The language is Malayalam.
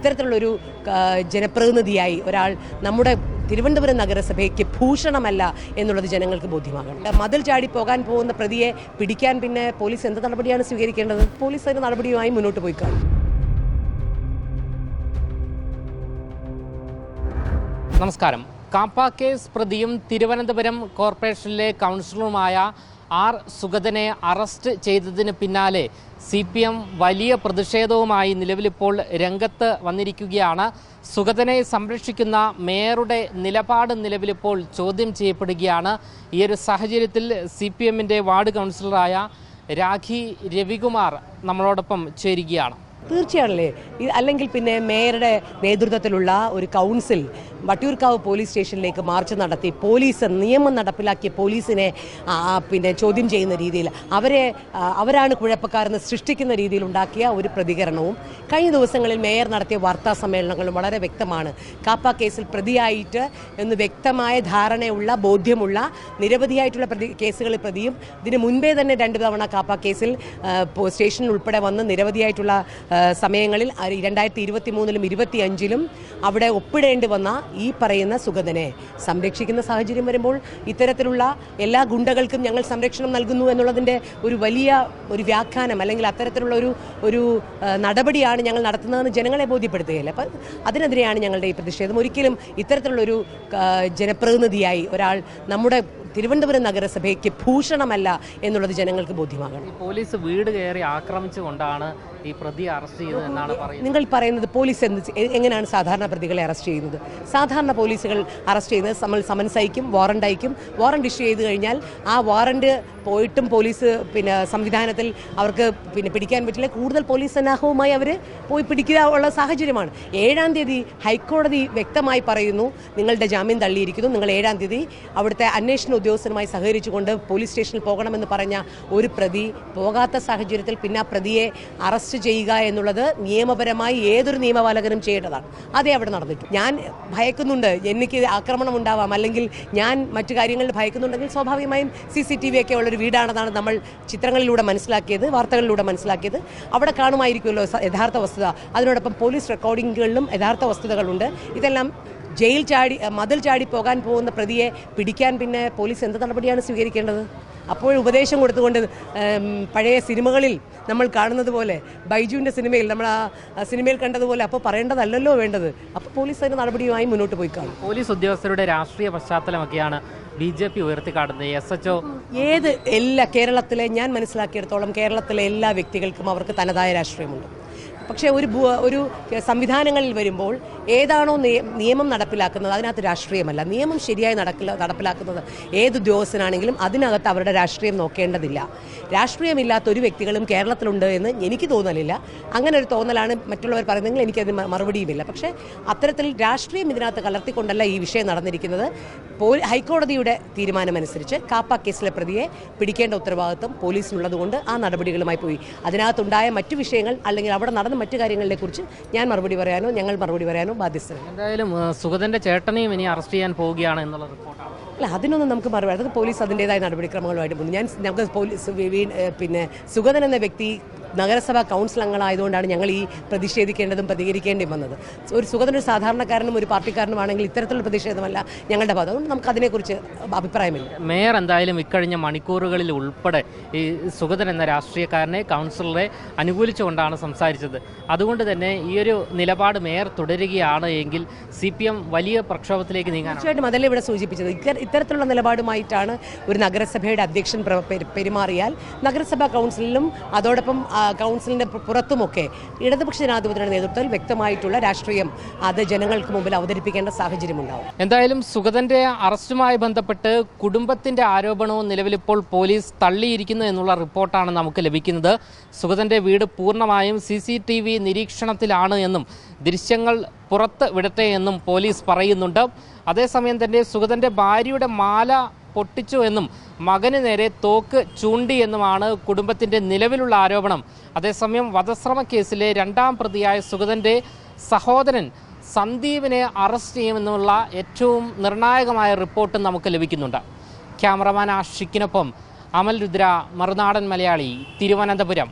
ഇത്തരത്തിലുള്ളൊരു ജനപ്രതിനിധിയായി ഒരാൾ നമ്മുടെ തിരുവനന്തപുരം നഗരസഭയ്ക്ക് ഭൂഷണമല്ല എന്നുള്ളത് ജനങ്ങൾക്ക് ബോധ്യമാകണം. മതിൽ ചാടി പോകാൻ പോകുന്ന പ്രതിയെ പിടിക്കാൻ പിന്നെ പോലീസ് എന്ത് നടപടിയാണ് സ്വീകരിക്കേണ്ടത്? പോലീസ് അതിന് നടപടിയുമായി മുന്നോട്ട് പോയി കാണും. നമസ്കാരം. കാപ്പ കേസ് പ്രതിയും തിരുവനന്തപുരം കോർപ്പറേഷനിലെ കൗൺസിലറുമായ ആർ സുഗതനെ അറസ്റ്റ് ചെയ്തതിന് പിന്നാലെ CPM വലിയ പ്രതിഷേധവുമായി നിലവിലിപ്പോൾ രംഗത്ത് വന്നിരിക്കുകയാണ്. സുഗതനെ സംരക്ഷിക്കുന്ന മേയറുടെ നിലപാട് നിലവിലിപ്പോൾ ചോദ്യം ചെയ്യപ്പെടുകയാണ്. ഈ ഒരു സാഹചര്യത്തിൽ CPMൻ്റെ വാർഡ് കൗൺസിലറായ രാഖി രവികുമാർ നമ്മളോടൊപ്പം ചേരുകയാണ്. തീർച്ചയാണല്ലേ. അല്ലെങ്കിൽ പിന്നെ മേയറുടെ നേതൃത്വത്തിലുള്ള ഒരു കൗൺസിൽ വട്ടിയൂർക്കാവ് പോലീസ് സ്റ്റേഷനിലേക്ക് മാർച്ച് നടത്തി പോലീസ് നിയമം നടപ്പിലാക്കിയ പോലീസിനെ പിന്നെ ചോദ്യം ചെയ്യുന്ന രീതിയിൽ അവരാണ് കുഴപ്പക്കാരെന്ന് സൃഷ്ടിക്കുന്ന രീതിയിൽ ഉണ്ടാക്കിയ ഒരു പ്രതികരണവും കഴിഞ്ഞ ദിവസങ്ങളിൽ മേയർ നടത്തിയ വാർത്താ സമ്മേളനങ്ങളും വളരെ വ്യക്തമാണ്. കാപ്പ കേസിൽ പ്രതിയായിട്ട് എന്ന് വ്യക്തമായ ധാരണയുള്ള ബോധ്യമുള്ള നിരവധിയായിട്ടുള്ള കേസുകളിൽ പ്രതിയും ഇതിന് മുൻപേ തന്നെ 2 തവണ കാപ്പ കേസിൽ സ്റ്റേഷനിൽ ഉൾപ്പെടെ വന്ന് നിരവധിയായിട്ടുള്ള സമയങ്ങളിൽ 2023-ലും 2025-ലും അവിടെ ഒപ്പിടേണ്ടി വന്ന ഈ പറയുന്ന സുഗതനെ സംരക്ഷിക്കുന്ന സാഹചര്യം വരുമ്പോൾ ഇത്തരത്തിലുള്ള എല്ലാ ഗുണ്ടകൾക്കും ഞങ്ങൾ സംരക്ഷണം നൽകുന്നു എന്നുള്ളതിൻ്റെ ഒരു വലിയ ഒരു വ്യാഖ്യാനം അല്ലെങ്കിൽ അത്തരത്തിലുള്ള ഒരു നടപടിയാണ് ഞങ്ങൾ നടത്തുന്നതെന്ന് ജനങ്ങളെ ബോധ്യപ്പെടുത്തുകയില്ല. അപ്പം അതിനെതിരെയാണ് ഞങ്ങളുടെ ഈ പ്രതിഷേധം. ഒരിക്കലും ഇത്തരത്തിലുള്ളൊരു ജനപ്രതിനിധിയായി ഒരാൾ നമ്മുടെ തിരുവനന്തപുരം നഗരസഭയ്ക്ക് ഭൂഷണമല്ല എന്നുള്ളത് ജനങ്ങൾക്ക് ബോധ്യമാകണം. പോലീസ് വീട് കയറി ആക്രമിച്ചുകൊണ്ടാണ് ഈ പ്രതിയെ അറസ്റ്റ് ചെയ്തത് എന്നാണ് പറയുന്നത്. നിങ്ങൾ പറയുന്നത് പോലീസ് എങ്ങനെയാണ് സാധാരണ പ്രതികളെ അറസ്റ്റ് ചെയ്യുന്നത്? സാധാരണ പോലീസുകൾ അറസ്റ്റ് ചെയ്യുന്നത് നമ്മൾ സമൻസ് അയക്കും, വാറണ്ട് അയക്കും. വാറണ്ട് ഇഷ്യൂ ചെയ്ത് കഴിഞ്ഞാൽ ആ വാറണ്ട് പോയിട്ടും പോലീസ് സംവിധാനത്തിൽ അവർക്ക് പിടിക്കാൻ പറ്റില്ല. കൂടുതൽ പോലീസ് സന്നാഹവുമായി അവർ പോയി പിടിക്കുക ഉള്ള സാഹചര്യമാണ്. 7-ാം തീയതി ഹൈക്കോടതി വ്യക്തമായി പറയുന്നു, നിങ്ങളുടെ ജാമ്യം തള്ളിയിരിക്കുന്നു. നിങ്ങൾ 7-ാം തീയതി അവിടുത്തെ അന്വേഷണ ഉദ്യോഗസ്ഥരുമായി സഹകരിച്ചുകൊണ്ട് പോലീസ് സ്റ്റേഷനിൽ പോകണമെന്ന് പറഞ്ഞ ഒരു പ്രതി പോകാത്ത സാഹചര്യത്തിൽ പിന്നെ ആ പ്രതിയെ അറസ്റ്റ് ചെയ്യുക എന്നുള്ളത് നിയമപരമായി ഏതൊരു നിയമപാലകനും ചെയ്യേണ്ടതാണ്. അതേ അവിടെ നടന്നിട്ടു. ഞാൻ ഭയക്കുന്നുണ്ട്, എനിക്ക് ആക്രമണം ഉണ്ടാവാം, അല്ലെങ്കിൽ ഞാൻ മറ്റു കാര്യങ്ങളിൽ ഭയക്കുന്നുണ്ടെങ്കിൽ സ്വാഭാവികമായും CCTV ഒക്കെ ഉള്ളൊരു വീടാണെന്നാണ് നമ്മൾ ചിത്രങ്ങളിലൂടെ മനസ്സിലാക്കിയത്, വാർത്തകളിലൂടെ മനസ്സിലാക്കിയത്. അവിടെ കാണുമായിരിക്കുമല്ലോ യഥാർത്ഥ വസ്തുത. അതിനോടൊപ്പം പോലീസ് റെക്കോർഡിങ്ങുകളിലും യഥാർത്ഥ വസ്തുതകളുണ്ട്. ഇതെല്ലാം മതിൽ ചാടി പോകാൻ പോകുന്ന പ്രതിയെ പിടിക്കാൻ പിന്നെ പോലീസ് എന്ത് നടപടിയാണ് സ്വീകരിക്കേണ്ടത്? അപ്പോൾ ഉപദേശം കൊടുത്തുകൊണ്ട് പഴയ സിനിമകളിൽ നമ്മൾ കാണുന്നത് പോലെ, ബൈജുവിൻ്റെ സിനിമയിൽ നമ്മൾ ആ സിനിമയിൽ കണ്ടതുപോലെ അപ്പോൾ പറയേണ്ടതല്ലല്ലോ വേണ്ടത്. അപ്പോൾ പോലീസ് അതിന് നടപടിയുമായി മുന്നോട്ട് പോയി കാണും. പോലീസ് ഉദ്യോഗസ്ഥരുടെ രാഷ്ട്രീയ പശ്ചാത്തലമൊക്കെയാണ് BJP ഉയർത്തിക്കാട്ടുന്നത്. SHO കേരളത്തിലെ ഞാൻ മനസ്സിലാക്കിയിടത്തോളം കേരളത്തിലെ എല്ലാ വ്യക്തികൾക്കും അവർക്ക് തനതായ രാഷ്ട്രീയമുണ്ട്. പക്ഷേ ഒരു സംവിധാനങ്ങളിൽ വരുമ്പോൾ ഏതാണോ നിയമം നടപ്പിലാക്കുന്നത് അതിനകത്ത് രാഷ്ട്രീയമല്ല. നിയമം ശരിയായി നടപ്പിലാക്കുന്നത് ഏത് ഉദ്യോഗസ്ഥനാണെങ്കിലും അതിനകത്ത് അവരുടെ രാഷ്ട്രീയം നോക്കേണ്ടതില്ല. രാഷ്ട്രീയമില്ലാത്ത ഒരു വ്യക്തികളും കേരളത്തിലുണ്ട് എന്ന് എനിക്ക് തോന്നലില്ല. അങ്ങനെ ഒരു തോന്നലാണ് മറ്റുള്ളവർ പറയുന്നതെങ്കിൽ എനിക്കതിന് മറുപടിയുമില്ല. പക്ഷേ അത്തരത്തിൽ രാഷ്ട്രീയം ഇതിനകത്ത് കലർത്തിക്കൊണ്ടല്ല ഈ വിഷയം നടന്നിരിക്കുന്നത്. ഹൈക്കോടതിയുടെ തീരുമാനമനുസരിച്ച് കാപ്പ കേസിലെ പ്രതിയെ പിടിക്കേണ്ട ഉത്തരവാദിത്വം പോലീസിനുള്ളതുകൊണ്ട് ആ നടപടികളുമായി പോയി. അതിനകത്തുണ്ടായ മറ്റു വിഷയങ്ങൾ അല്ലെങ്കിൽ അവിടെ നടന്ന മറ്റു കാര്യങ്ങളെ കുറിച്ച് ഞങ്ങൾ മറുപടി പറയാനോ ബാധ്യസ്ഥരാണ്. എന്തായാലും സുഗതന്റെ ചേട്ടനെയും ഇനി അറസ്റ്റ് ചെയ്യാൻ പോവുകയാണ് എന്നുള്ള റിപ്പോർട്ടാണ്. അല്ല, അതിനൊന്നും നമുക്ക് മറുപടി. അതൊക്കെ പോലീസ് അതിൻ്റെതായ നടപടിക്രമങ്ങളുമായിട്ട് പോകുന്നു. ഞങ്ങൾക്ക് സുഗതൻ എന്ന വ്യക്തി നഗരസഭാ കൗൺസിൽ അംഗങ്ങളായതുകൊണ്ടാണ് ഞങ്ങൾ ഈ പ്രതിഷേധിക്കേണ്ടതും പ്രതികരിക്കേണ്ടിയും വന്നത്. ഒരു സുഗതനൊരു സാധാരണക്കാരനും ഒരു പാർട്ടിക്കാരനുമാണെങ്കിൽ ഇത്തരത്തിലുള്ള പ്രതിഷേധമല്ല ഞങ്ങളുടെ ഭാഗം. അതുകൊണ്ട് നമുക്ക് അതിനെക്കുറിച്ച് അഭിപ്രായമില്ല. മേയർ എന്തായാലും ഇക്കഴിഞ്ഞ മണിക്കൂറുകളിൽ ഉൾപ്പെടെ ഈ സുഗതൻ എന്ന രാഷ്ട്രീയക്കാരനെ കൗൺസിലറെ അനുകൂലിച്ചുകൊണ്ടാണ് സംസാരിച്ചത്. അതുകൊണ്ട് തന്നെ ഈ ഒരു നിലപാട് മേയർ തുടരുകയാണ് എങ്കിൽ CPM വലിയ പ്രക്ഷോഭത്തിലേക്ക് നീങ്ങാൻ. തീർച്ചയായിട്ടും അതല്ലേ ഇവിടെ സൂചിപ്പിച്ചത്. ഇത്തരത്തിലുള്ള നിലപാടുമായിട്ടാണ് ഒരു നഗരസഭയുടെ അധ്യക്ഷൻ പെരുമാറിയാൽ നഗരസഭാ കൗൺസിലിലും അതോടൊപ്പം കൗൺസിലിൻ്റെ പുറത്തുമൊക്കെ ഇടതുപക്ഷ ജനാധിപത്യയുടെ നേതൃത്വത്തിൽ വ്യക്തമായിട്ടുള്ള രാഷ്ട്രീയം അത് ജനങ്ങൾക്ക് മുമ്പിൽ അവതരിപ്പിക്കേണ്ട സാഹചര്യമുണ്ടാവും. എന്തായാലും സുഗതന്റെ അറസ്റ്റുമായി ബന്ധപ്പെട്ട് കുടുംബത്തിന്റെ ആരോപണവും നിലവിലിപ്പോൾ പോലീസ് തള്ളിയിരിക്കുന്നു എന്നുള്ള റിപ്പോർട്ടാണ് നമുക്ക് ലഭിക്കുന്നത്. സുഗതന്റെ വീട് പൂർണ്ണമായും CCTV നിരീക്ഷണത്തിലാണ് എന്നും ദൃശ്യങ്ങൾ പുറത്ത് വിടട്ടെ എന്നും പോലീസ് പറയുന്നുണ്ട്. അതേസമയം തന്നെ സുഗതന്റെ ഭാര്യയുടെ മാല പൊട്ടിച്ചു എന്നും മകന് നേരെ തോക്ക് ചൂണ്ടി എന്നുമാണ് കുടുംബത്തിൻ്റെ നിലവിലുള്ള ആരോപണം. അതേസമയം വധശ്രമ കേസിലെ 2ാം പ്രതിയായ സുഗതൻ്റെ സഹോദരൻ സന്ദീപിനെ അറസ്റ്റ് ചെയ്യുമെന്നുള്ള ഏറ്റവും നിർണായകമായ റിപ്പോർട്ട് നമുക്ക് ലഭിക്കുന്നുണ്ട്. ക്യാമറമാൻ ആഷിക്കിനൊപ്പം അമൽ രുദ്ര, മറുനാടൻ മലയാളി, തിരുവനന്തപുരം.